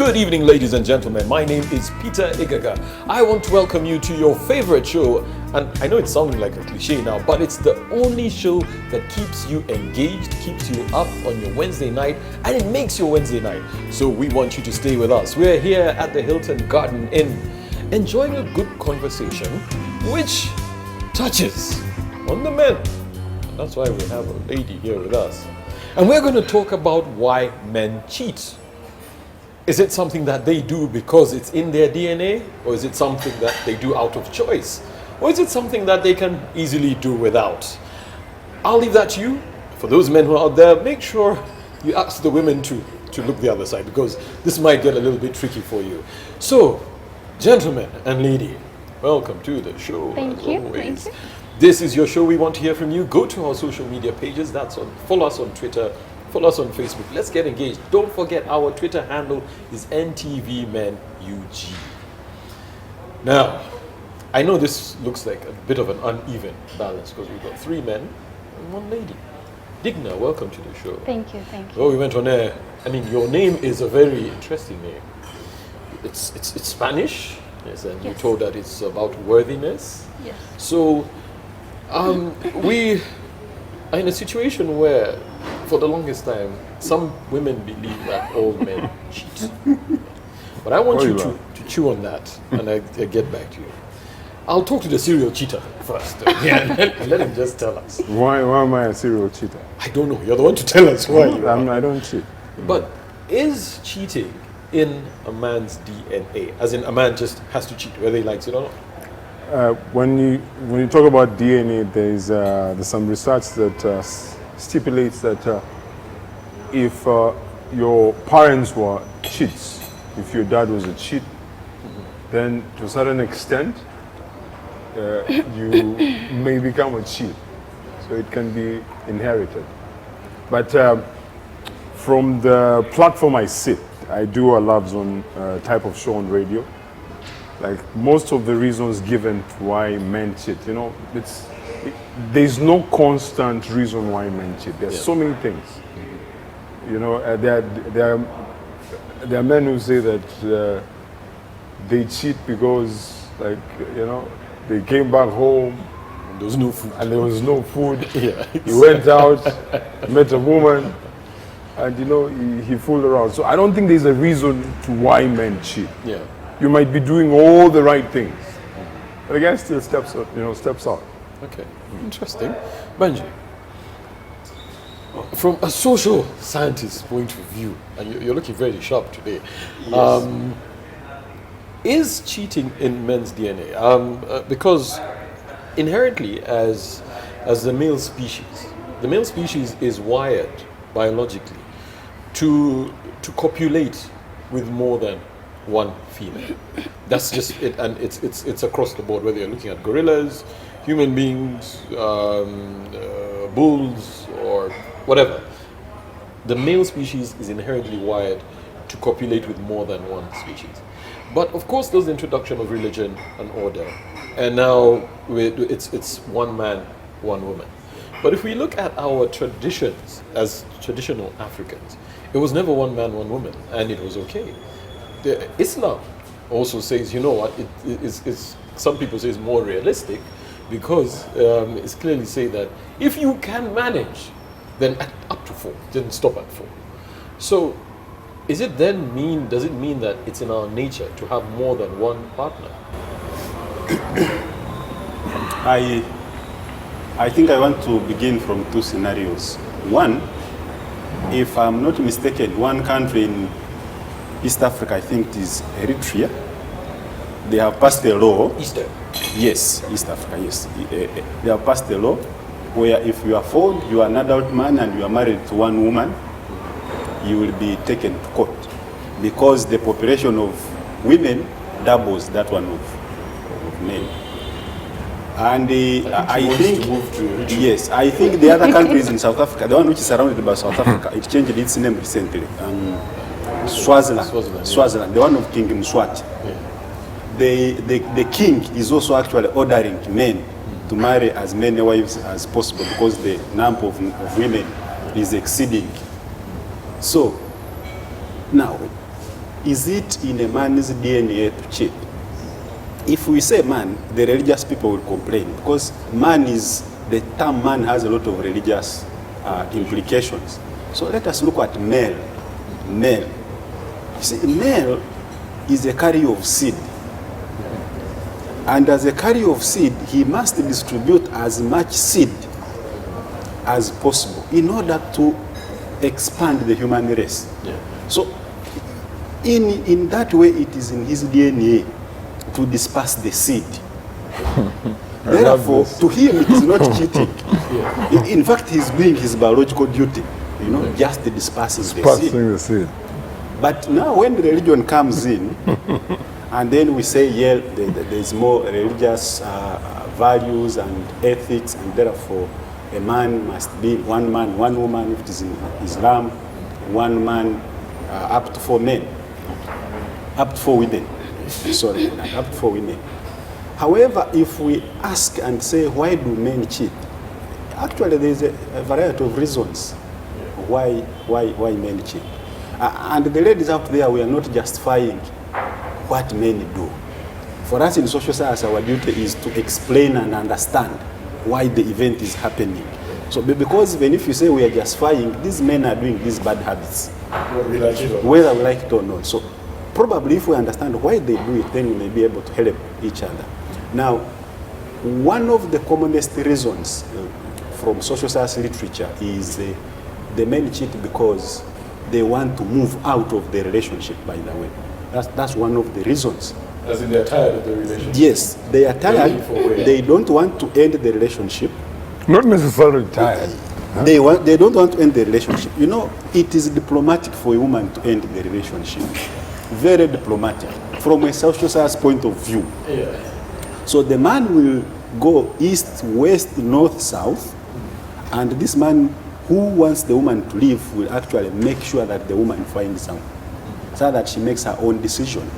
Good evening, ladies and gentlemen. My name is Peter Igaga. I want to welcome you to your favorite show. And I know it's sounding like a cliche now, but it's the only show that keeps you engaged, keeps you up on your Wednesday night, and it makes your Wednesday night. So we want you to stay with us. We're here at the Hilton Garden Inn, enjoying a good conversation, which touches on the men. That's why we have a lady here with us. And we're going to talk about why men cheat. Is it something that they do because it's in their DNA? Or is it something that they do out of choice? Or is it something that they can easily do without? I'll leave that to you. For those men who are out there, make sure you ask the women to look the other side, because this might get a little bit tricky for you. So, gentlemen and lady, welcome to the show. Thank you. This is your show. We want to hear from you. Go to our social media pages. Follow us on Twitter. Follow us on Facebook. Let's get engaged. Don't forget our Twitter handle is NTV MEN UG. Now, I know this looks like a bit of an uneven balance because we've got 3 men and 1 lady. Digna, welcome to the show. Thank you. Oh, we went on air. I mean, your name is a very interesting name. It's Spanish, yes, and Yes. you told that it's about worthiness. Yes. So, we are in a situation where, for the longest time, some women believe that all men cheat. But I want you to chew on that, and I get back to you. I'll talk to the serial cheater first. Let him just tell us. Why am I a serial cheater? I don't know. You're the one to tell us why you are. I don't cheat. But is cheating in a man's DNA? As in, a man just has to cheat, whether he likes it or not? When you talk about DNA, there's some research that stipulates that if your parents were cheats, if your dad was a cheat, then to a certain extent, you may become a cheat. So it can be inherited. But from the platform I sit, I do a Love Zone type of show on radio. Like most of the reasons given to why men cheat, there's no constant reason why men cheat. There's so many things. There are men who say that they cheat because, they came back home. There was no food. And there was no food. Yeah, He went out, met a woman, and he fooled around. So I don't think there's a reason to why men cheat. Yeah. You might be doing all the right things, but the guy still steps out. Okay, interesting. Benji, from a social scientist's point of view, and you're looking very sharp today, Yes. Is cheating in men's DNA? Because inherently, as the male species is wired biologically to copulate with more than one female. That's just it, and it's across the board, whether you're looking at gorillas, human beings, bulls, or whatever. The male species is inherently wired to copulate with more than one species. But of course, there's the introduction of religion and order, and now it's one man, one woman. But if we look at our traditions as traditional Africans, it was never one man, one woman, and it was okay. Islam also says, it's some people say it's more realistic because it's clearly say that if you can manage, then up to 4, then stop at 4. So does it mean that it's in our nature to have more than one partner? I think I want to begin from 2 scenarios. One, if I'm not mistaken, one country in East Africa, I think it is Eritrea, they have passed a law. Yes, East Africa, yes. They have passed a law where if you are found, you are an adult man and you are married to one woman, you will be taken to court because the population of women doubles that one of men. And I think the other countries in South Africa, the one which is surrounded by South Africa, it changed its name recently. Swaziland, the one of King Mswati. Yeah. The king is also actually ordering men to marry as many wives as possible because the number of women is exceeding. So, now, is it in a man's DNA to cheat? If we say man, the religious people will complain because the term man has a lot of religious implications. So let us look at male. Male. You see, male is a carrier of seed. And as a carrier of seed, he must distribute as much seed as possible in order to expand the human race. Yeah. So in that way, it is in his DNA to disperse the seed. Therefore, to him, it is not cheating. Yeah. In fact, he's doing his biological duty, just dispersing the seed. But now when religion comes in, and then we say, yeah, there's more religious values and ethics, and therefore a man must be one man, one woman, if it is in Islam, one man, up to 4 men, up to 4 women. Sorry, up to 4 women. However, if we ask and say, why do men cheat? Actually, there's a variety of reasons why men cheat. And the ladies out there, we are not justifying what men do. For us in social science, our duty is to explain and understand why the event is happening. So, because even if you say we are justifying, these men are doing these bad habits, whether we like it or not. So, probably if we understand why they do it, then we may be able to help each other. Now, one of the commonest reasons from social science literature is the men cheat because they want to move out of the relationship, by the way. That's one of the reasons. As in they're tired of the relationship? Yes, they are tired. They don't want to end the relationship. Not necessarily tired. They don't want to end the relationship. It is diplomatic for a woman to end the relationship. Very diplomatic from a social science point of view. Yeah. So the man will go east, west, north, south, and this man who wants the woman to leave will actually make sure that the woman finds out, so that she makes her own decision.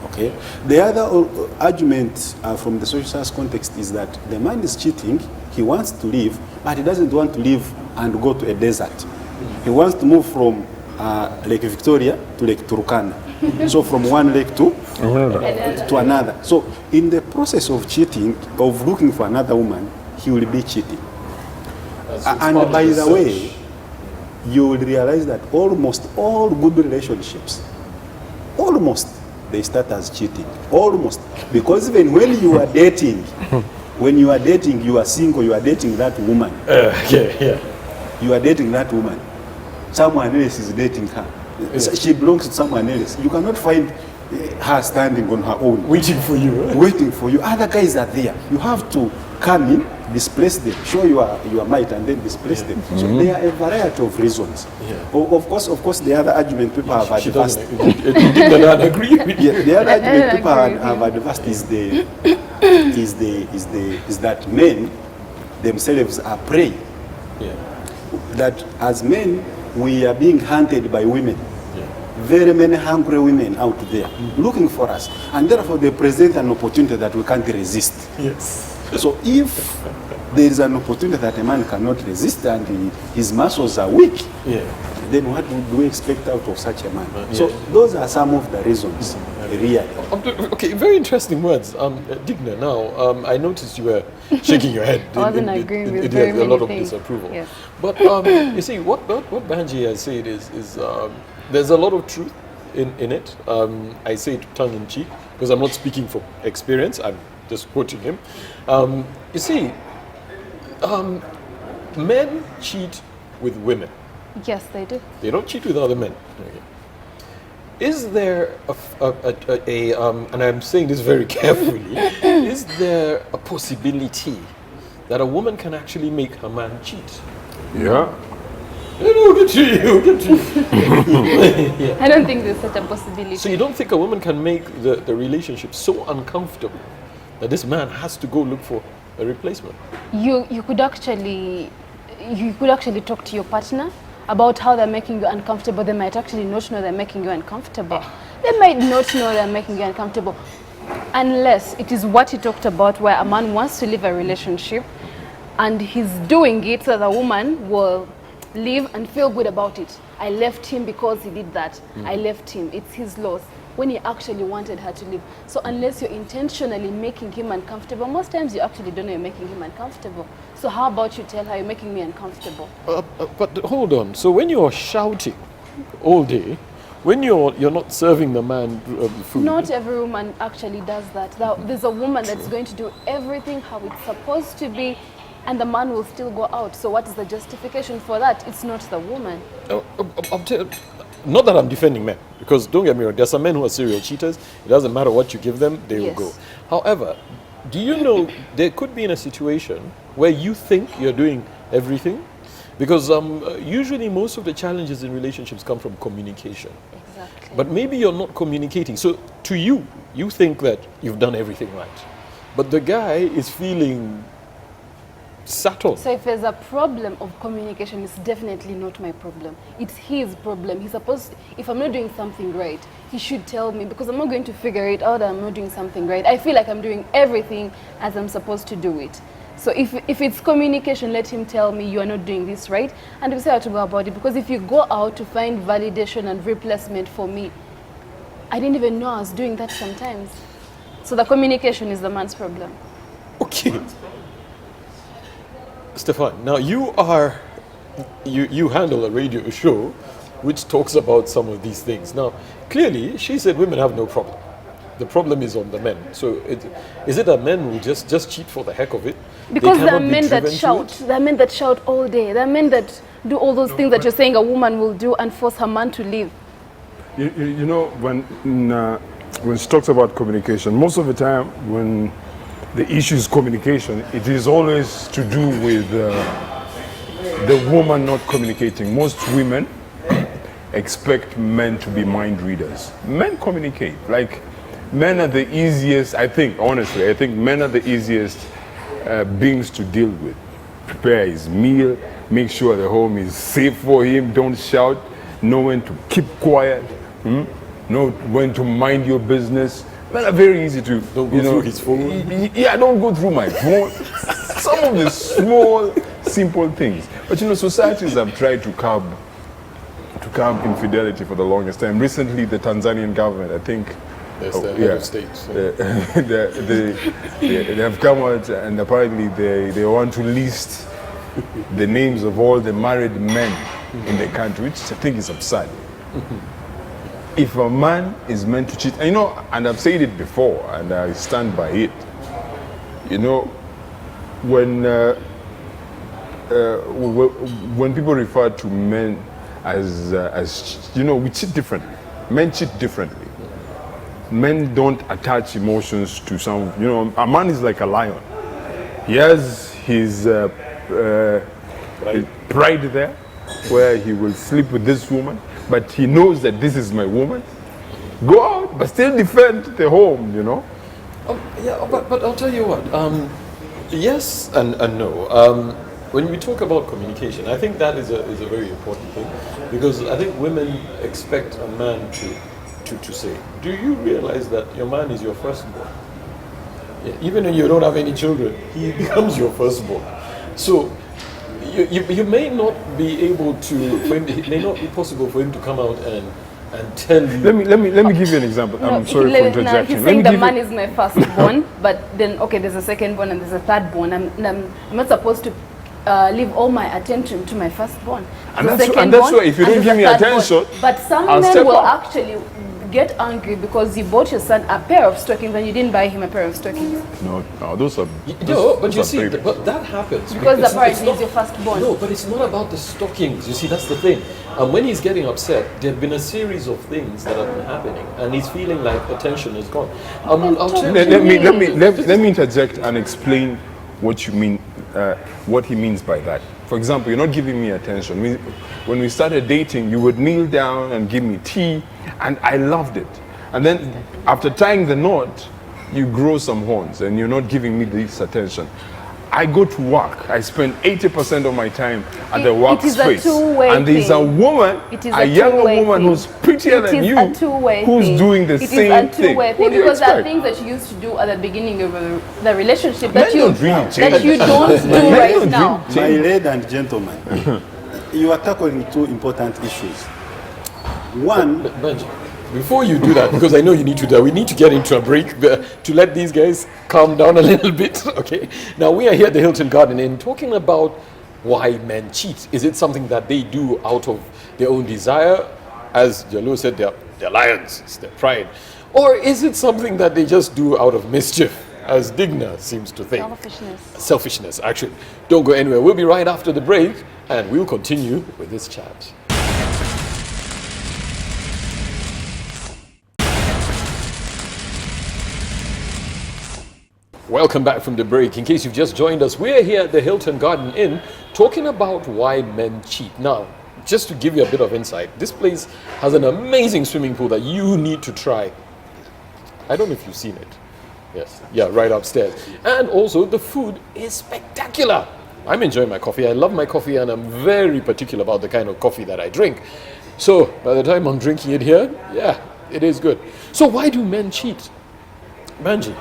Okay. The other argument from the social science context is that the man is cheating. He wants to leave, but he doesn't want to leave and go to a desert. He wants to move from Lake Victoria to Lake Turkana. So from one lake to another. So in the process of cheating, of looking for another woman, he will be cheating. And by the way, you will realize that almost all good relationships, they start as cheating. Almost. Because even when you are dating, you are single, you are dating that woman. You are dating that woman. Someone else is dating her. She belongs to someone else. You cannot find her standing on her own. Waiting for you. Waiting for you. Other guys are there. You have to come in, displace them, show your might, and then displace them. So there are a variety of reasons. Of course, the other argument people have advanced. The other argument people have advanced is that men themselves are prey. That as men, we are being hunted by women. Very many hungry women out there looking for us, and therefore they present an opportunity that we can't resist. Yes. So if there is an opportunity that a man cannot resist and his muscles are weak, then what would we expect out of such a man? So those are some of the reasons, really. Okay, very interesting words. Digna, now, I noticed you were shaking your head. I wasn't agreeing with very many a lot of things. disapproval. Yes. But you see, what Banji has said is there's a lot of truth in it. I say it tongue in cheek because I'm not speaking from experience. I'm just quoting him. You see, men cheat with women. Yes, they do. They don't cheat with other men. Okay. Is there and I'm saying this very carefully, is there a possibility that a woman can actually make her man cheat? Yeah. Get to you. I don't think there's such a possibility. So you don't think a woman can make the relationship so uncomfortable that this man has to go look for a replacement? You could actually talk to your partner about how they're making you uncomfortable. They might actually not know they're making you uncomfortable. They might not know they're making you uncomfortable, unless it is what he talked about, where a man wants to leave a relationship and he's doing it so the woman will leave and feel good about it. I left him because he did that. I left him. It's his loss. When he actually wanted her to leave. So unless you're intentionally making him uncomfortable, most times you actually don't know you're making him uncomfortable. So how about you tell her, you're making me uncomfortable? But hold on. So when you're shouting all day, when you're not serving the man food. Not every woman actually does that. There's a woman that's going to do everything how it's supposed to be, and the man will still go out. So what is the justification for that? It's not the woman. Not that I'm defending men, because don't get me wrong, there's some men who are serial cheaters. It doesn't matter what you give them, they will go. However, do you know there could be in a situation where you think you're doing everything? Because usually most of the challenges in relationships come from communication. Exactly. But maybe you're not communicating. So to you, you think that you've done everything right. But the guy is feeling sat on. So if there's a problem of communication, it's definitely not my problem. It's his problem. He's supposed to, if I'm not doing something right, he should tell me, because I'm not going to figure it out that I'm not doing something right. I feel like I'm doing everything as I'm supposed to do it. So if it's communication, let him tell me you are not doing this right, and we say how to go about it. Because if you go out to find validation and replacement for me, I didn't even know I was doing that sometimes. So the communication is the man's problem. Okay. Stefan, now you handle a radio show which talks about some of these things. Now, clearly, she said women have no problem. The problem is on the men. So is it that men will just cheat for the heck of it? Because there are men that shout. There are men that shout all day. There are men that do all those things that you're saying a woman will do and force her man to leave. You know, when she talks about communication, most of the time when the issue is communication, it is always to do with the woman not communicating. Most women expect men to be mind readers. Men communicate. Like, men are the easiest, I think men are the easiest beings to deal with. Prepare his meal, make sure the home is safe for him, don't shout, know when to keep quiet, know when to mind your business. Men are very easy to... Don't go through his phone. Yeah, don't go through my phone. Some of the small, simple things. But you know, societies have tried to curb infidelity for the longest time. Recently, the Tanzanian government, I think... Yes, the head of state. So. They have come out and apparently they want to list the names of all the married men in the country, which I think is absurd. If a man is meant to cheat, and you know, and I've said it before, and I stand by it. You know, when people refer to men as you know, we cheat differently. Men cheat differently. Men don't attach emotions to some. You know, a man is like a lion. He has his pride there, where he will sleep with this woman, but he knows that this is my woman. Go out, but still defend the home, you know? But I'll tell you what, yes and no. When we talk about communication, I think that is a very important thing, because I think women expect a man to say, do you realize that your man is your firstborn? Yeah, even when you don't have any children, he becomes your firstborn. So you may not be able to, it may not be possible for him to come out and tell you. Let me give you an example. No, I'm sorry for interjecting. He's saying the man is my firstborn, but then okay, there's a secondborn and there's a thirdborn. I'm not supposed to leave all my attention to my firstborn. And that's why if you don't give me attention, but some men will actually get angry because you bought your son a pair of stockings and you didn't buy him a pair of stockings. No, those are. But you see, but that happens because apparently he's your firstborn. No, but it's not about the stockings. You see, that's the thing. And when he's getting upset, there have been a series of things that have been happening, and he's feeling like attention is gone. Let me interject and explain what you mean, what he means by that. For example, you're not giving me attention. When we started dating, you would kneel down and give me tea, and I loved it. And then after tying the knot, you grow some horns, and you're not giving me this attention. I go to work. I spend 80% of my time at the workspace. And there's a woman, a younger woman who's prettier than you, who's doing the same thing. Because there are things that you used to do at the beginning of the relationship that you don't do My right now. ladies and gentlemen, you are tackling two important issues. One, Benji, before you do that, because I know you need to do that, we need to get into a break to let these guys calm down a little bit, okay? Now, we are here at the Hilton Garden Inn talking about why men cheat. Is it something that they do out of their own desire? As Jalo said, they're lions, it's their pride. Or is it something that they just do out of mischief, as Digna seems to think? Selfishness. Selfishness, actually. Don't go anywhere. We'll be right after the break, and we'll continue with this chat. Welcome back from the break. In case you've just joined us, we're here at the Hilton Garden Inn talking about why men cheat. Now, just to give you a bit of insight, this place has an amazing swimming pool that you need to try. I don't know if you've seen it. Yes, yeah, right upstairs. And also, the food is spectacular. I'm enjoying my coffee. I love my coffee, and I'm very particular about the kind of coffee that I drink. So, by the time I'm drinking it here, yeah, it is good. So, why do men cheat? Benji?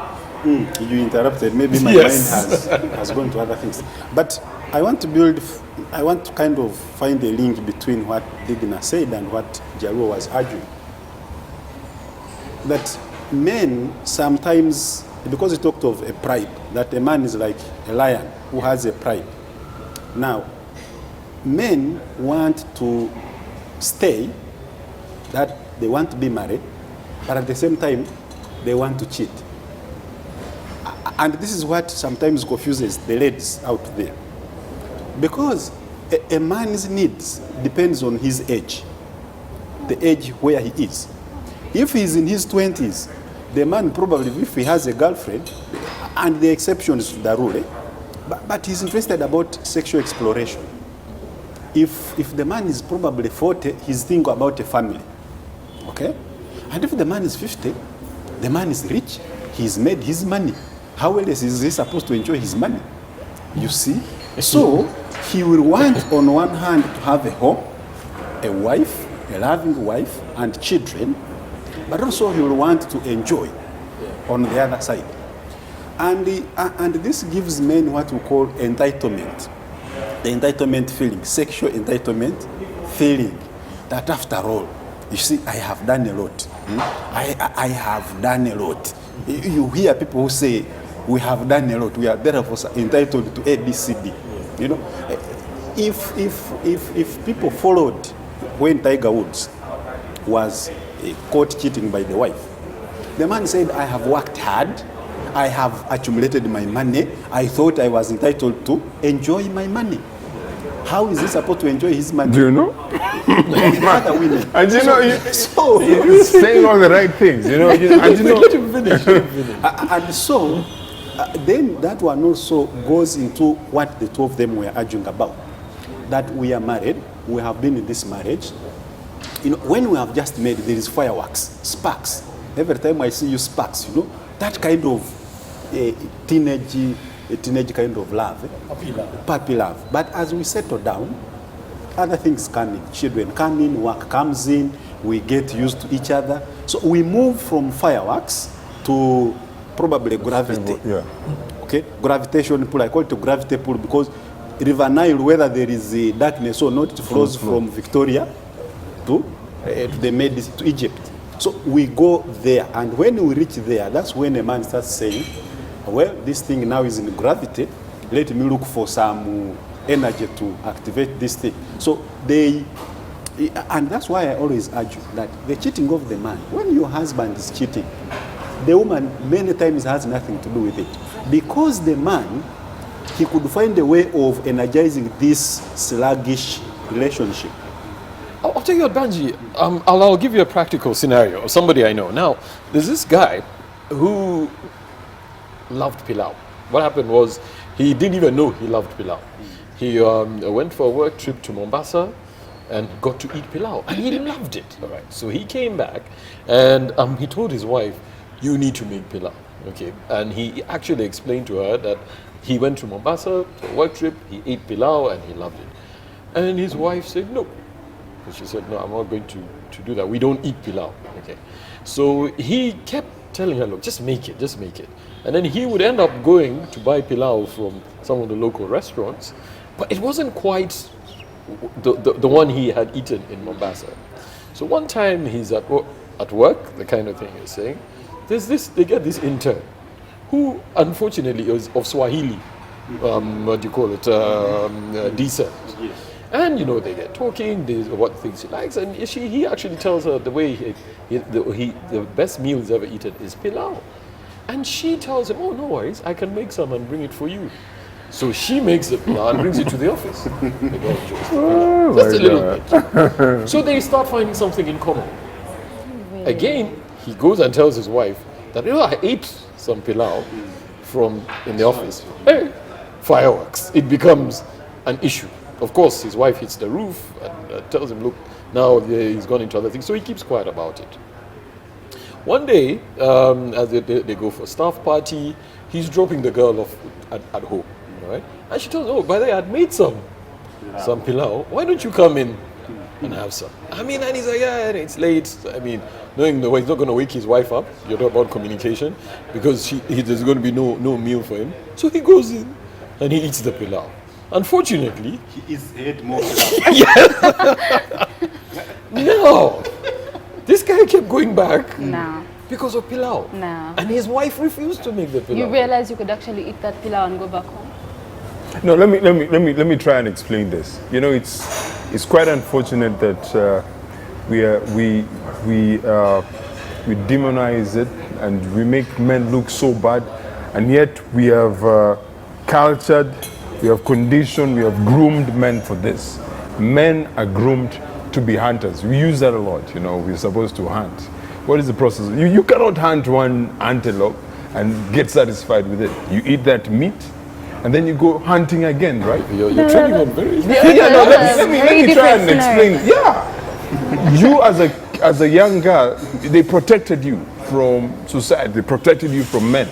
you interrupted. Maybe my Yes. mind has gone to other things. But I want to kind of find a link between what Digna said and what Jaruo was arguing. That men sometimes, because he talked of a pride, that a man is like a lion who has a pride. Now, men want to stay, that they want to be married, but at the same time, they want to cheat. And this is what sometimes confuses the ladies out there. Because a man's needs depends on his age, the age where he is. If he's in his 20s, the man probably, if he has a girlfriend, and the exceptions to the rule, but he's interested about sexual exploration. If the man is probably 40, he's thinking about a family, okay? And if the man is 50, the man is rich, he's made his money. How else is he supposed to enjoy his money? You see? So he will want, on one hand, to have a home, a wife, a loving wife, and children, but also he will want to enjoy on the other side. And this gives men what we call entitlement. The entitlement feeling, sexual entitlement feeling, that after all, you see, I have done a lot. I have done a lot. You hear people who say, we have done a lot, we are therefore entitled to A, B, C, D. You know, if people followed when Tiger Woods was caught cheating by the wife, the man said, I have worked hard, I have accumulated my money, I thought I was entitled to enjoy my money. How is he supposed to enjoy his money? Do you know? Other women. And you know, So saying all the right things, you know. And you know, Let him finish. and so, then that one also goes into what the two of them were arguing about. That we are married, we have been in this marriage. You know, when we have just made, there is fireworks, sparks. Every time I see you sparks, you know, that kind of teenage kind of love. Puppy love. But as we settle down, other things come in. Children come in, work comes in, we get used to each other. So we move from fireworks to probably gravity. yeah. Okay, gravitation pull. I call it a gravity pull because River Nile, whether there is a darkness or not, it flows from Victoria to to Egypt. So we go there, and when we reach there, that's when a man starts saying, well, this thing now is in gravity, let me look for some energy to activate this thing. So and that's why I always argue that the cheating of the man, when your husband is cheating, the woman many times has nothing to do with it. Because the man, he could find a way of energizing this sluggish relationship. I'll tell you what, Banji, I'll give you a practical scenario of somebody I know. Now, there's this guy who loved pilau. What happened was he didn't even know he loved pilau. He went for a work trip to Mombasa and got to eat pilau, and he loved it. All right, so he came back and he told his wife, you need to make pilau. Okay, and he actually explained to her that he went to Mombasa for a work trip, he ate pilau, and he loved it. And his wife said no. And she said, no, I'm not going to do that. We don't eat pilau. Okay. So he kept telling her, look, just make it, just make it. And then he would end up going to buy pilau from some of the local restaurants, but it wasn't quite the one he had eaten in Mombasa. So one time he's at work, the kind of thing you're saying. They get this intern who unfortunately is of Swahili, what do you call it, descent. Yes. And they get talking, what things she likes, and he actually tells her the way the best meal he's ever eaten is pilau. And she tells him, oh, no worries, I can make some and bring it for you. So she makes the pilau and brings it to the office. The guy enjoys the pilau. Just a little bit. So they start finding something in common. Again, he goes and tells his wife that, I ate some pilau in the office. Hey, fireworks. It becomes an issue. Of course, his wife hits the roof and tells him, look, now he's gone into other things. So he keeps quiet about it. One day, as they go for a staff party, he's dropping the girl off at home, right? And she tells him, oh, by the way, I'd made some pilau. Why don't you come in and have some? And he's like, yeah, it's late. Knowing the way he's not going to wake his wife up, you're talking about communication, because there's going to be no meal for him. So he goes in and he eats the pilau. Unfortunately, he ate more pilau. No. This guy kept going back No. because of pilau. No. And his wife refused to make the pilau. You realize you could actually eat that pilau and go back home? No, let me try and explain this. It's quite unfortunate that we demonize it and we make men look so bad, and yet we have cultured, we have conditioned, we have groomed men for this. Men are groomed to be hunters. We use that a lot. We're supposed to hunt. What is the process? You cannot hunt one antelope and get satisfied with it. You eat that meat, and then you go hunting again, right? You're treading on very... Let me try and explain. Yeah. You as a young girl, they protected you from society. They protected you from men.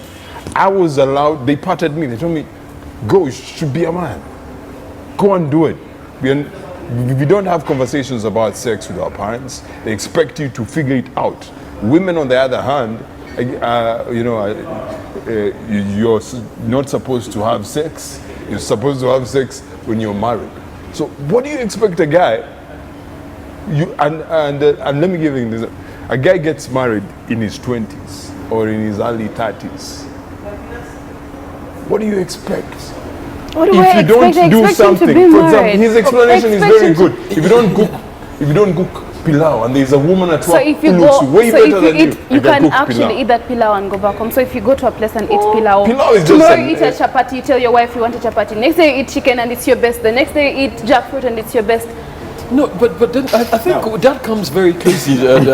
I was allowed, they patted me. They told me, go, you should be a man. Go and do it. We don't have conversations about sex with our parents. They expect you to figure it out. Women, on the other hand, you're not supposed to have sex. You're supposed to have sex when you're married. So what do you expect a guy? And let me give you this. A guy gets married in his 20s or in his early 30s. What do What expect? do If I you don't expect? I do expect him to something, be for married. example, his explanation is very Expect him good. If you don't cook pilau and there's a woman at So work if you who go, looks way so better if than you eat, you can cook actually pilau. eat that pilau and go back home. So if you go to a place and eat pilau, Pilau is just tomorrow an- you eat a chapati, you tell your wife you want a chapati. Next day you eat chicken and it's your best. The next day you eat jackfruit and it's your best. No, but then I think that comes very closely, and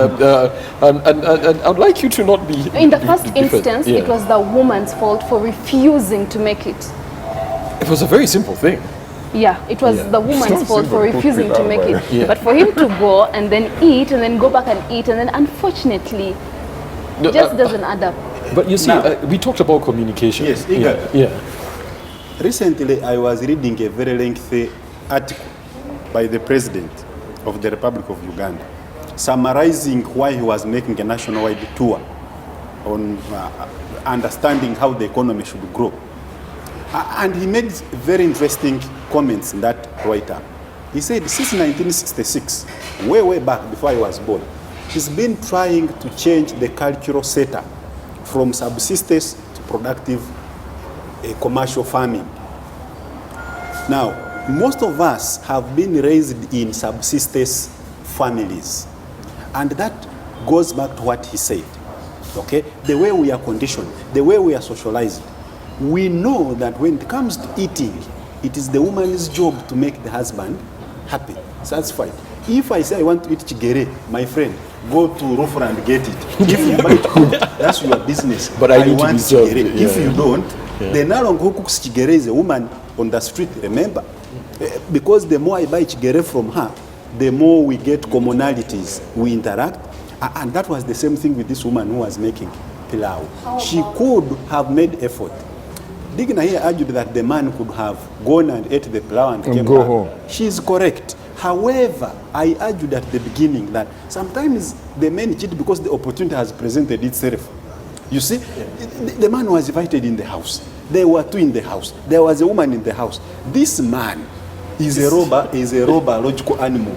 I'd like you to not be... In the first different. instance, Yeah. it was the woman's fault for refusing to make it. It was a very simple thing. Yeah, it was Yeah. the woman's It's not fault for simple to cook refusing to pilau, make by it. the way. Yeah. But for him to go and then eat and then go back and eat and then unfortunately No, just doesn't add up. But you see, Now- we talked about communication. Yes, yeah. Iga. Yeah. Recently, I was reading a very lengthy article by the President of the Republic of Uganda, summarizing why he was making a nationwide tour on understanding how the economy should grow. And he made very interesting comments in that write-up. He said, since 1966, way back before I was born, he's been trying to change the cultural setup from subsistence to productive commercial farming. Now, most of us have been raised in subsistence families. And that goes back to what he said. Okay? The way we are conditioned, the way we are socialized. We know that when it comes to eating, it is the woman's job to make the husband happy, satisfied. If I say I want to eat chigere, my friend, go to Rufra and get it. If you buy food, that's your business. But I need to want be served. chigere. Yeah, If you don't, the Narong who cooks chigere is a woman on the street, remember? Because the more I buy chigere from her, the more we get commonalities, we interact. And that was the same thing with this woman who was making pilau. She could have made effort. Digna here argued that the man could have gone and ate the pilau and came go back. home. She is correct. However, I argued at the beginning that sometimes the men cheat because the opportunity has presented itself. You see, the man was invited in the house. There were two in the house. There was a woman in the house. This man is a raw biological animal.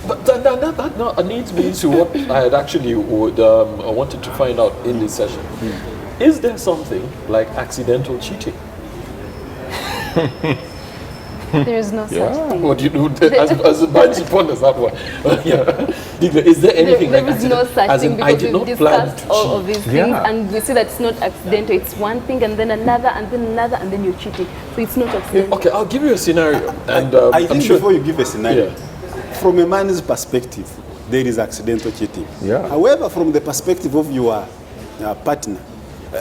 But that now leads me to what I had actually wanted to find out in this session. Is there something like accidental cheating? There is no such thing. What do you do as a bunch ponders that one? Is there anything There like is no such as thing in, I because did we've not plan discussed to all of cheat? these things and we see that it's not accidental. It's one thing and then another and then another and then you're cheating. So it's not accidental. Okay, I'll give you a scenario. And I I'm think sure before you give a scenario, Yeah. from a man's perspective, there is accidental cheating. Yeah. However, from the perspective of your partner,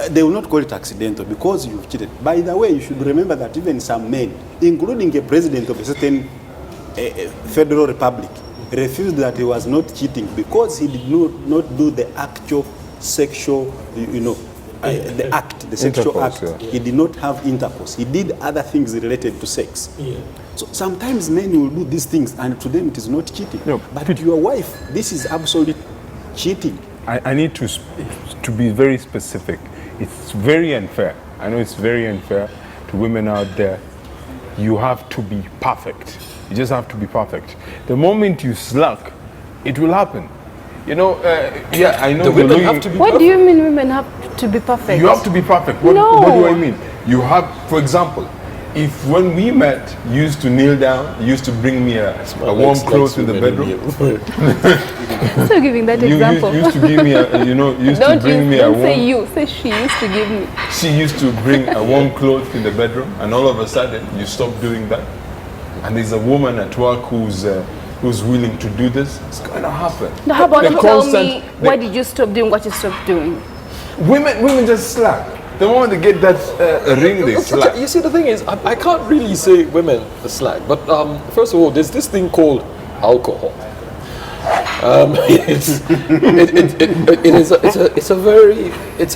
they will not call it accidental because you've cheated. By the way, you should remember that even some men, including a president of a certain federal republic, refused that he was not cheating because he did not do the actual sexual, the act, the sexual Intercourse, act. yeah. He did not have intercourse. He did other things related to sex. So sometimes men will do these things and to them it is not cheating. No, but to your wife, this is absolute cheating. I need to be very specific. It's very unfair. I know it's very unfair to women out there. You have to be perfect. You just have to be perfect. The moment you slack, it will happen. I know. the women have to be What do you mean women have to be perfect? You have to be perfect. What do I mean? You have, for example, if when we met, you used to kneel down, you used to bring me a warm cloth in the bedroom. Still giving that You example. used to give me Don't bring me a don't warm. say you. Say she used to give me. She used to bring a warm cloth in the bedroom, and all of a sudden you stop doing that. And there's a woman at work who's willing to do this. It's going to happen. Now, how about The you tell constant- me why did you stop doing what you stopped doing? Women just slack. The moment they get that ring, they slack. You see, the thing is, I can't really say women slack, but first of all, there's this thing called alcohol.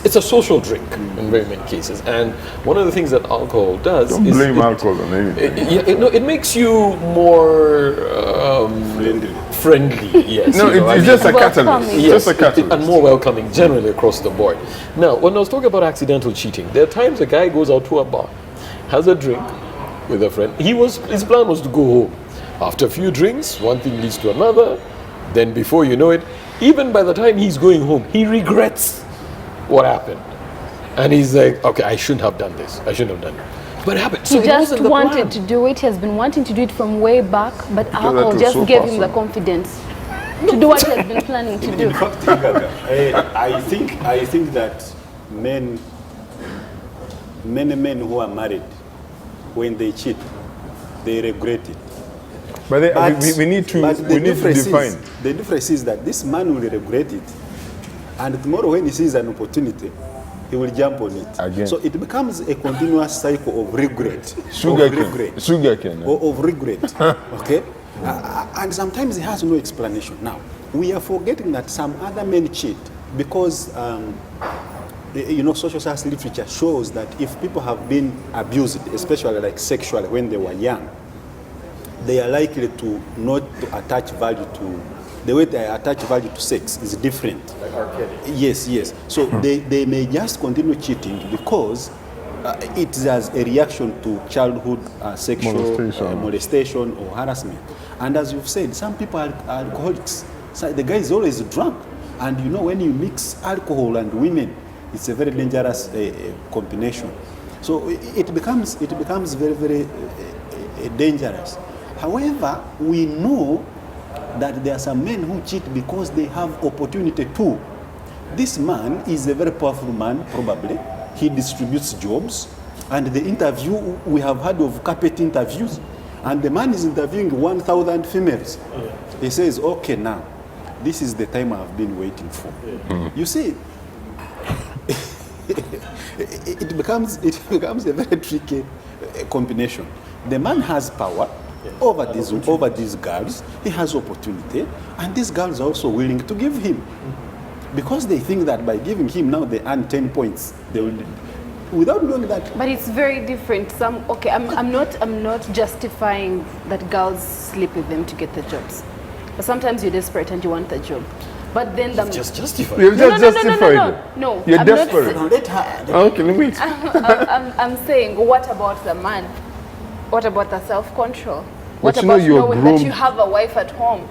It's a social drink in very many cases, and one of the things that alcohol does Don't is blame alcohol on anything. it makes you more friendly. Yes, No, it's just a catalyst. Welcoming. It's just a catalyst. and more welcoming generally across the board. Now, when I was talking about accidental cheating, there are times a guy goes out to a bar, has a drink with a friend. His plan was to go home. After a few drinks, one thing leads to another. Then before you know it, even by the time he's going home, he regrets what happened. And he's like, okay, I shouldn't have done this. I shouldn't have done it. But it happened. So He it just wasn't the wanted plan. to do it. He has been wanting to do it from way back, but that alcohol was just so gave him the personal. confidence to do what he has been planning to do. In fact, I think that many men who are married, when they cheat, they regret it. But we need to define. The difference is that this man will regret it, and tomorrow when he sees an opportunity, he will jump on it. Again. So it becomes a continuous cycle of regret. Sugarcane. Of regret. Okay? And sometimes it has no explanation. Now, we are forgetting that some other men cheat because, social science literature shows that if people have been abused, especially like sexually when they were young, they are likely to not to attach value to, the way they attach value to sex is different. Like R. Kelly. Yes. So they may just continue cheating because it is as a reaction to childhood sexual molestation or harassment. And as you've said, some people are alcoholics. So the guy is always drunk. And when you mix alcohol and women, it's a very dangerous combination. So it becomes very, very dangerous. However, we know that there are some men who cheat because they have opportunity too. This man is a very powerful man, probably. He distributes jobs. And the interview, we have heard of carpet interviews. And the man is interviewing 1,000 females. He says, okay, now, this is the time I've been waiting for. You see, it becomes a very tricky combination. The man has power over these girls. He has opportunity, and these girls are also willing to give him, because they think that by giving him now they earn 10 points. They will, without knowing that. But it's very different. I'm not justifying that girls sleep with them to get the jobs. But sometimes you're desperate and you want the job. But then Just justify. You've just justified it. No. You're I'm desperate. Not, Let her. Okay, let me. I'm saying, what about the man? What about the self-control? What But you know, about you're knowing grown. that you have a wife at home?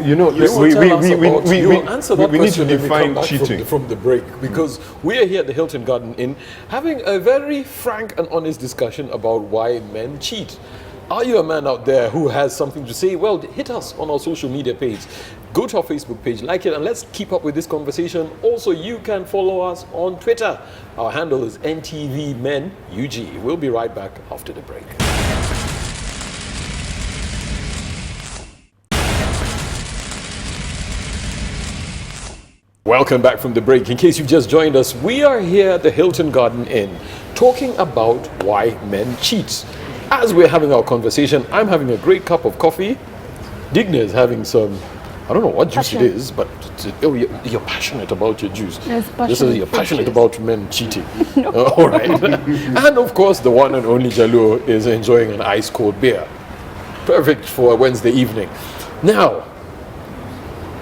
You know, You will we tell us about- we you will answer that need to question when we come define back cheating. from the break, because we are here at the Hilton Garden Inn having a very frank and honest discussion about why men cheat. Are you a man out there who has something to say? Well, hit us on our social media page. Go to our Facebook page, like it, and let's keep up with this conversation. Also, you can follow us on Twitter. Our handle is NTV MEN UG. We'll be right back after the break. Welcome back from the break. In case you've just joined us, we are here at the Hilton Garden Inn talking about why men cheat. As we're having our conversation, I'm having a great cup of coffee. Digna is having some, I don't know what juice Passion. it is, but you're passionate about your juice. Yes, This passionate is, you're for passionate juice. about men cheating. All right. And of course, the one and only Jalur is enjoying an ice cold beer. Perfect for a Wednesday evening. Now,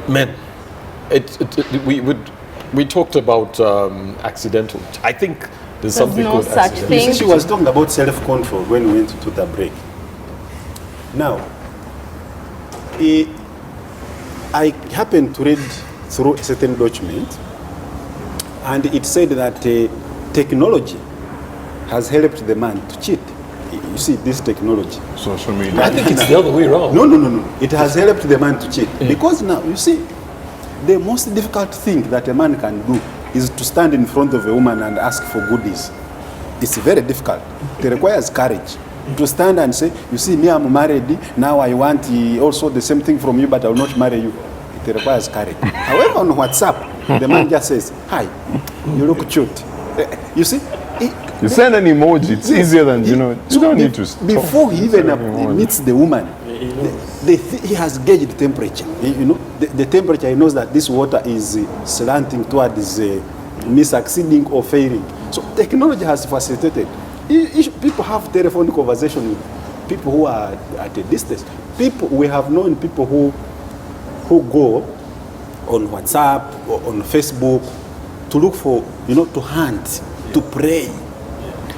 men. We talked about accidental. I think there's something no called such accidental. thing. You see, she was talking about self-control when we went to the break. Now, I happened to read through a certain document, and it said that technology has helped the man to cheat. You see, this technology. Social media. I think it's the other way around. No. It has helped the man to cheat. Because now, you see, the most difficult thing that a man can do is to stand in front of a woman and ask for goodies. It's very difficult. It requires courage to stand and say, you see, me, I'm married. Now I want also the same thing from you, but I will not marry you. It requires courage. However, on WhatsApp, the man just says, hi, you look cute. You see? You send an emoji, it's easier than, you don't need to talk. Before he even meets the woman, he has gauged temperature. You know, the temperature, he knows that this water is slanting towards me succeeding or failing. So technology has facilitated. People have telephone conversation with people who are at a distance. We have known people who go on WhatsApp or on Facebook to look for, to hunt, to pray.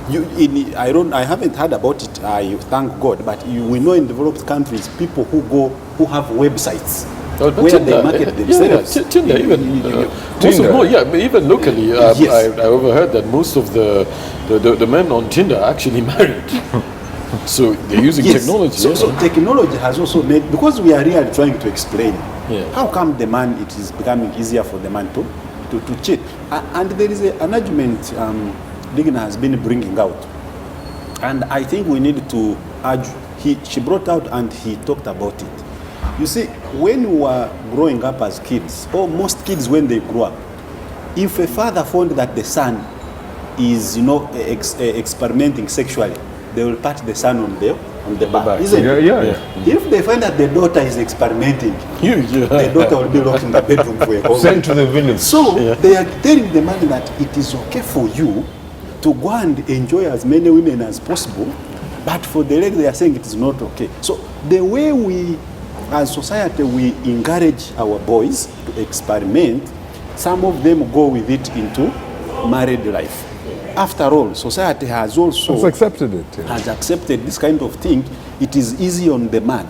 I haven't heard about it, I thank God, but we know in developed countries, people who have websites where Tinder, they market themselves. Tinder, even even locally, Yes. I overheard that most of the men on Tinder are actually married. So they're using Yes. technology. So technology has also made, because we are really trying to explain, Yeah. how come the man, it is becoming easier for the man to cheat. And there is an argument Digna has been bringing out. And I think we need to urge, she brought out and he talked about it. You see, when we were growing up as kids, or most kids when they grow up, if a father found that the son is, experimenting sexually, they will pat the son on the back. Isn't it? Yeah. If they find that the daughter is experimenting, Yeah. the daughter will be locked in the bedroom for a whole Sent to the village. So they are telling the man that it is okay for you to go and enjoy as many women as possible, but for the lady they are saying it is not okay. So the way we, as society, we encourage our boys to experiment, some of them go with it into married life. After all, society has also It's accepted it. Yeah. has accepted this kind of thing. It is easy on the man.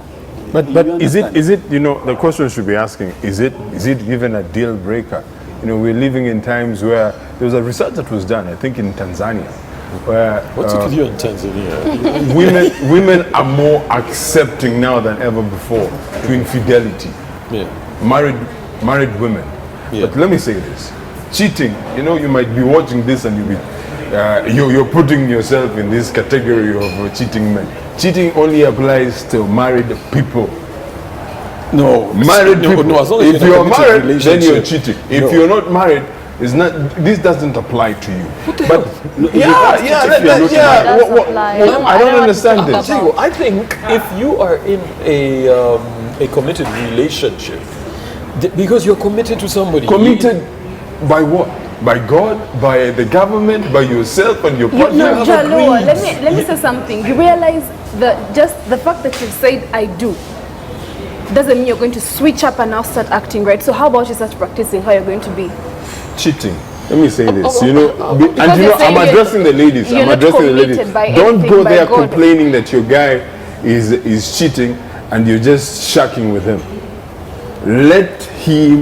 But You is understand? it the question should be asking, is it even a deal breaker? We're living in times where there was a research that was done, I think in Tanzania, where What's it with you in Tanzania? women are more accepting now than ever before to infidelity. Yeah. Married women. Yeah. But let me say this: cheating. You might be watching this and you're putting yourself in this category of cheating men. Cheating only applies to married people. No, Married people. No, as long as If you're you're in a committed married, then you're relationship. cheating. If No. you're not married, it's not. This doesn't apply to you. What the But hell? Does apply. I don't understand want to this. talk about- I think if you are in a committed relationship, because you're committed to somebody. Committed by what? By God, by the government, by yourself and your You, partner. no, have Jalo, agreed. let me say something. You realize that just the fact that you've said I do doesn't mean you're going to switch up and now start acting right. So how about you start practicing how you're going to be? Cheating. Let me say this, Because and you're I'm saying addressing the ladies. you're I'm not addressing the ladies. committed by Don't anything go by there God. complaining that your guy is cheating and you're just shacking with him. Let him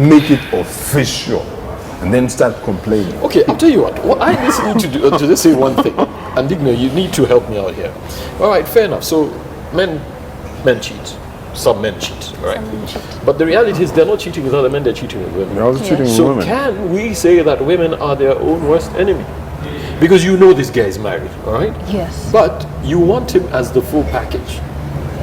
make it official and then start complaining. Okay, I'll tell you what I just need to do to just say one thing. And Digna, you need to help me out here. All right, fair enough. So men cheat. Some men cheat, right? Some men cheat. But the reality is they're not cheating with other men, they're cheating with women. They're also cheating with So women. can we say that women are their own worst enemy? Because you know this guy is married, all right? Yes. But you want him as the full package.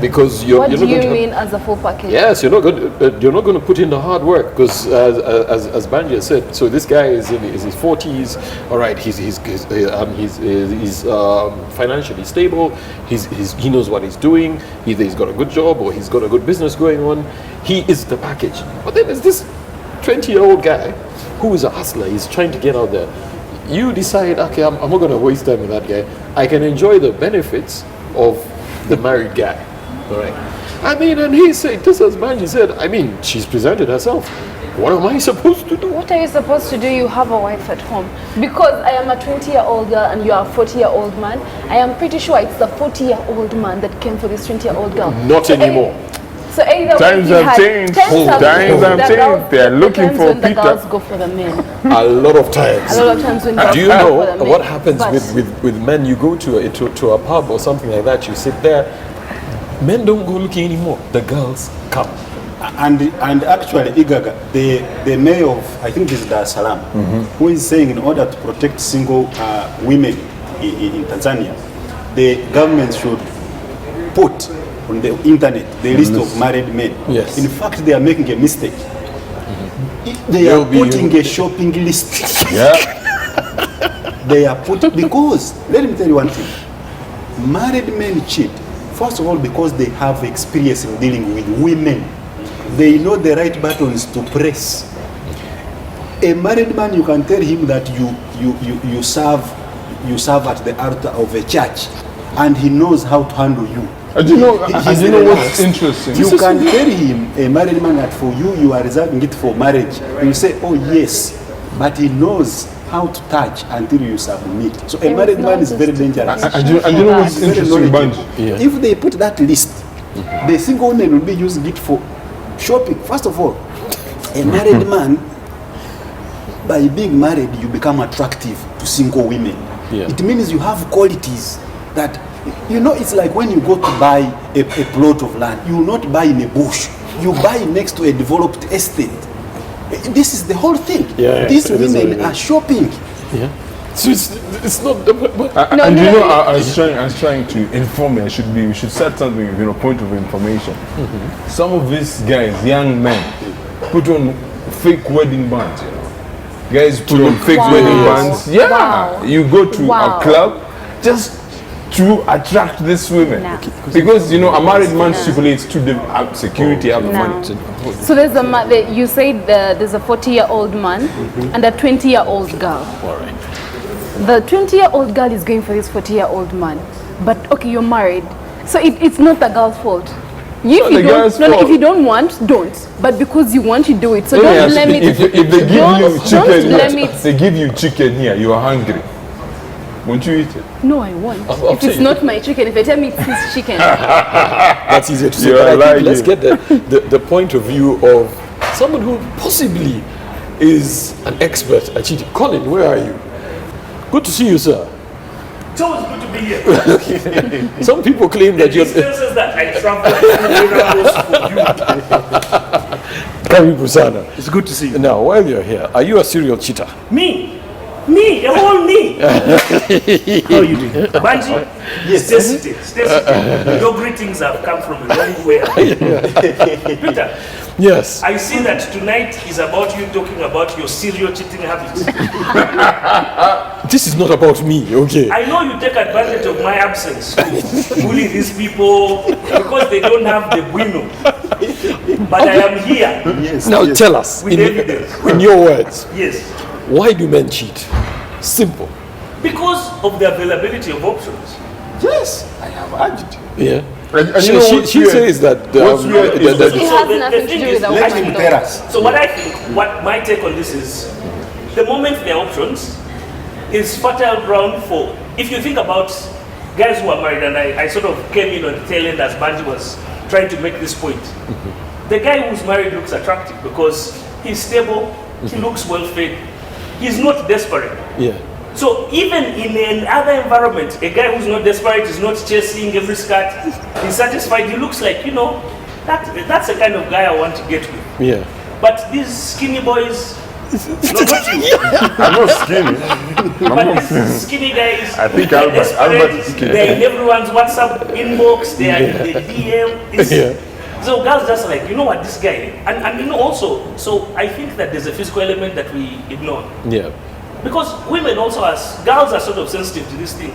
Because What you're do not you going mean as a full package? Yes, you're not going to put in the hard work because, as Banji said, so this guy is in his 40s. All right, he's financially stable. He knows what he's doing. Either he's got a good job or he's got a good business going on. He is the package. But then there's this 20-year-old guy who is a hustler. He's trying to get out there. You decide, okay, I'm not going to waste time with that guy. I can enjoy the benefits of the married guy. All right. I mean, and he said, just as Banji said, I mean, she's presented herself. What am I supposed to do? What are you supposed to do? You have a wife at home. Because I am a 20-year-old girl and you are a 40-year-old man, I am pretty sure it's the 40-year-old man that came for this 20-year-old girl. Not anymore. So either Times way, have changed. Times have changed. They are looking for when the Peter. girls go for the men. A lot of times. A lot of times when girls Do you go know for the men. what happens But with men? You go to a pub or something like that, you sit there. Men don't go looking anymore. The girls come. And actually, Igaga, the mayor of, I think this is Dar es Salaam, who is saying in order to protect single women in Tanzania, the government should put on the internet the list of married men. Yes. In fact, they are making a mistake. They are putting a shopping list. Yeah. They are putting, because, let me tell you one thing, married men cheat. First of all, because they have experience in dealing with women. They know the right buttons to press. A married man, you can tell him that you serve at the altar of a church, and he knows how to handle you. And you know relaxed. what's interesting? You can tell him, a married man, that for you are reserving it for marriage. You say, oh yes, but he knows how to touch until you submit. So a married man is very dangerous. And you know what's Very interesting, knowledgeable. Banji? Yeah. If they put that list, the single women will be using it for shopping. First of all, a married man, by being married, you become attractive to single women. Yeah. It means you have qualities that, you know, it's like when you go to buy a plot of land, you will not buy in a bush. You buy next to a developed estate. This is the whole thing. Yeah, These it is what women it are is. shopping. Yeah. So it's not. And you know, I was trying to inform you. We should set something, point of information. Some of these guys, young men, put on fake wedding bands. Guys put on fake Wow. wedding bands. Yeah, Wow. you go to Wow. a club just to attract these women, Nah. because a married man stipulates to the security up No. front. So you said there's a 40-year-old man and a 20-year-old girl. All right. The 20-year-old girl is going for this 40-year-old man. But okay, you're married. So it's not the girl's fault. Not the girl's fault. If you don't want, don't. But because you want, you do it. So Yes, don't limit. if they give you Don't chicken, limit. they give you chicken here, you are hungry. Won't you eat it? No, I won't. I'll If tell it's you. not my chicken, if they tell me it's his chicken. That's easier to say. You're But I think lying. let's get the point of view of someone who possibly is an expert at cheating. Colin, where are you? Good to see you, sir. It's always good to be here. Some people claim The that you're. distances that I travel for you. Karibu sana. It's good to see you. Now, while you're here, are you a serial cheater? Me, a whole me. How are you doing? Banji? Yes. Stay seated. Your greetings have come from a long way. Peter, Yes. I see that tonight is about you talking about your serial cheating habits. This is not about me, okay? I know you take advantage of my absence to bully these people because they don't have the bueno. But I am here. Yes. Now yes. tell us, With evidence. in your words, Yes. why do men cheat? Simple. Because of the availability of options. Yes, I have urged. Yeah. And She, you know she, what's she weird? says that. What's weird is that- It has nothing to do with the Let woman, him though. tell us. So what I think, what my take on this is, the moment there are options is fertile ground for, if you think about guys who are married, and I sort of came in on the tail end as Banji was trying to make this point. The guy who's married looks attractive because he's stable, he looks well fed, he's not desperate. Yeah. So even in another environment, a guy who's not desperate is not chasing every skirt, he's satisfied, he looks like, you know, that's the kind of guy I want to get with. Yeah. But these skinny boys, not you. I'm not skinny. But these skinny guys, I think they're Albert is desperate, skinny. they're in everyone's WhatsApp inbox, they are in the DM. It's- So girls just like, you know what, this guy, and you know also, so I think that there's a physical element that we ignore. Yeah. Because women also, as girls are sort of sensitive to this thing.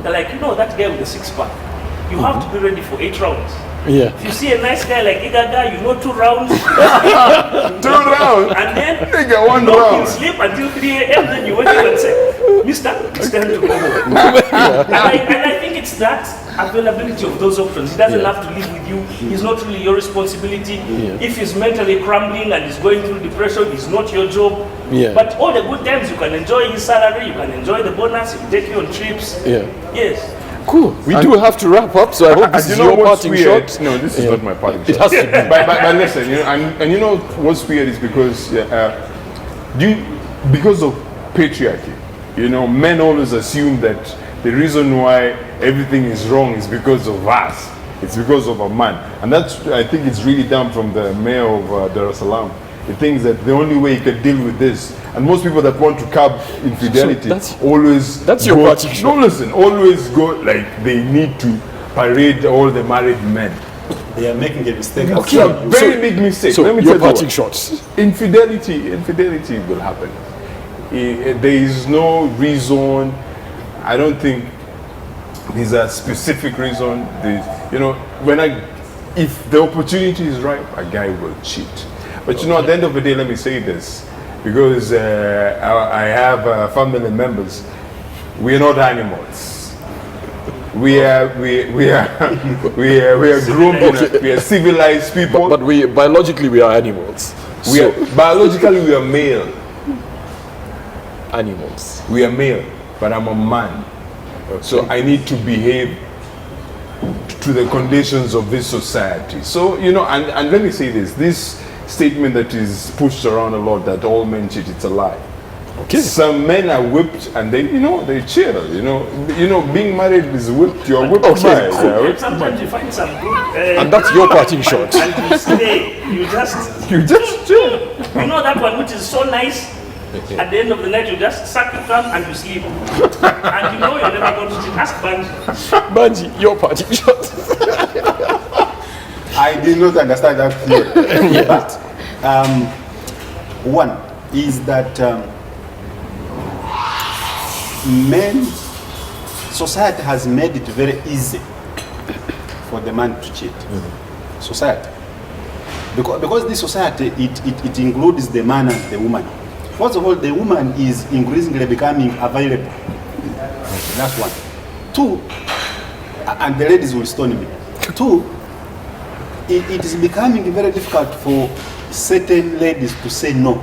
They're like, you know, that guy with the six-pack, you have to be ready for 8 rounds. Yeah. If you see a nice guy like Igaga, you know 2 rounds. 2 rounds. And then Nigga, 1 you know round. he'll sleep until 3 a.m. Then you wake up and say, Mister, it's time to go home. And I think it's that availability of those options. He doesn't have to live with you. He's not really your responsibility. If he's mentally crumbling and he's going through depression, it's not your job. But all the good times, you can enjoy his salary, you can enjoy the bonus, he will take you on trips. Yes. Cool. We do have to wrap up, so I hope this is your what's parting weird? shot. No, this is not my parting shot. It has to be. But listen, you know, and you know what's weird is because because of patriarchy, you know, men always assume that the reason why everything is wrong is because of us. It's because of a man, and that's, I think it's really dumb from the mayor of Dar es Salaam. He thinks that the only way he can deal with this, and most people that want to curb infidelity that's your parting shot. No, listen, always go like they need to parade all the married men. They are making a mistake. Okay, a very big mistake. So Let me your tell you parting what. shots. Infidelity will happen. There is no reason. I don't think there's a specific reason. You know, if the opportunity is right, a guy will cheat. But you know, at the end of the day, let me say this, because I have family members. We are not animals. We are grown. We are civilized people. But we biologically we are animals. Biologically we are male. Animals. We are male, but I'm a man. So I need to behave to the conditions of this society. So, you know, and let me say this statement that is pushed around a lot, that all men cheat, it's a lie. Okay. Some men are whipped and they chill. You know, being married is whipped. You're whipped by. And sometimes you find some good. And that's your parting shot. And you stay. You just chill. You know that one which is so nice. At the end of the night, you just suck your thumb and you sleep. And you know you're never going to cheat. Ask Banji. Banji, your parting shot. I did not understand that theory. But one is that society has made it very easy for the man to cheat. Society. Because this society, it includes the man and the woman. First of all, the woman is increasingly becoming available. That's one. 2, and the ladies will stone me. 2, it is becoming very difficult for certain ladies to say no.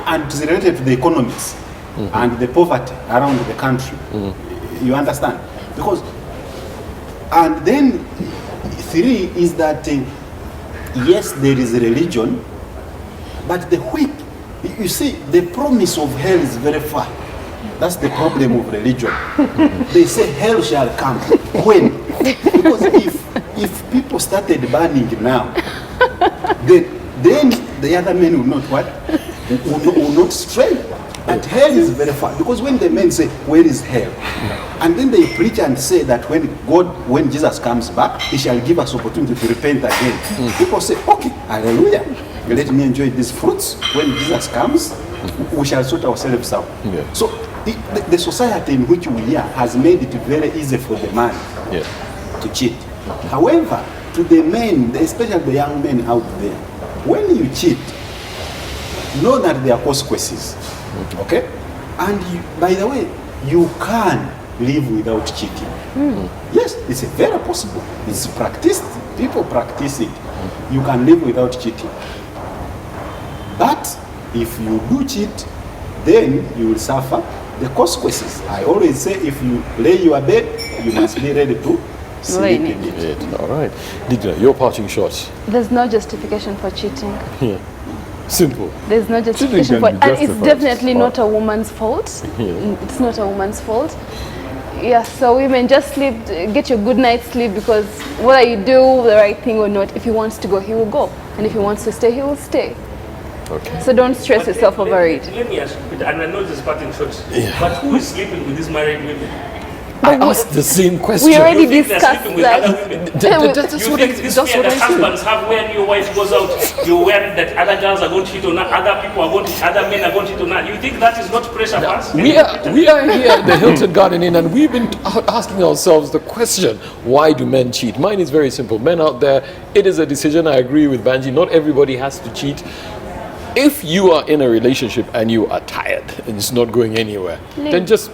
And it's related to the economics and the poverty around the country. You understand? Because, and then 3 is that, yes, there is a religion, but the whip, you see, the promise of hell is very far. That's the problem of religion. They say hell shall come. When? Because if people started burning now, then the other men will not what? Will not stray. But hell is very far. Because when the men say, where is hell? And then they preach and say that when Jesus comes back, he shall give us opportunity to repent again. People say, okay, hallelujah. Let me enjoy these fruits. When Jesus comes, we shall sort ourselves out. Yeah. So the society in which we are has made it very easy for the man to cheat. However, to the men, especially the young men out there, when you cheat, know that there are consequences. Okay? And by the way, you can live without cheating. Yes, it's very possible. It's practiced. People practice it. You can live without cheating. But if you do cheat, then you will suffer the consequences. I always say if you lay your bed, you must be ready to sleep in it. All right. Digna, your parting shots. There's no justification for cheating. Yeah. Simple. There's no justification can for be it. And it's justified. definitely not a woman's fault. It's not a woman's fault. Yeah, so women, just sleep, get your good night's sleep, because whether you do the right thing or not, if he wants to go, he will go. And if he wants to stay, he will stay. Okay. So don't stress yourself over it. Let me ask you, and I know this is parting shots, but who is sleeping with these married women? I asked the same question. We already You think they're discussed sleeping with other women? that. That's You what think I, this that's fear what that I said. husbands have when your wife goes out, you're worried that other girls are going to cheat on her, other people are going to, other men are going to cheat on her. You think that is not pressure for us? We are here at the Hilton Garden Inn, and we've been asking ourselves the question, why do men cheat? Mine is very simple. Men out there, it is a decision. I agree with Banji. Not everybody has to cheat. If you are in a relationship and you are tired and it's not going anywhere, then just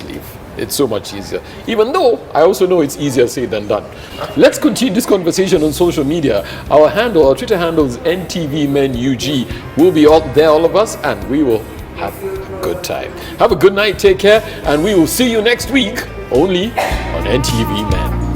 leave. It's so much easier. Even though I also know it's easier said than done. Let's continue this conversation on social media. Our Twitter handle is NTV MEN UG. We'll be out there, all of us, and we will have a good time. Have a good night, take care, and we will see you next week only on NTV MEN.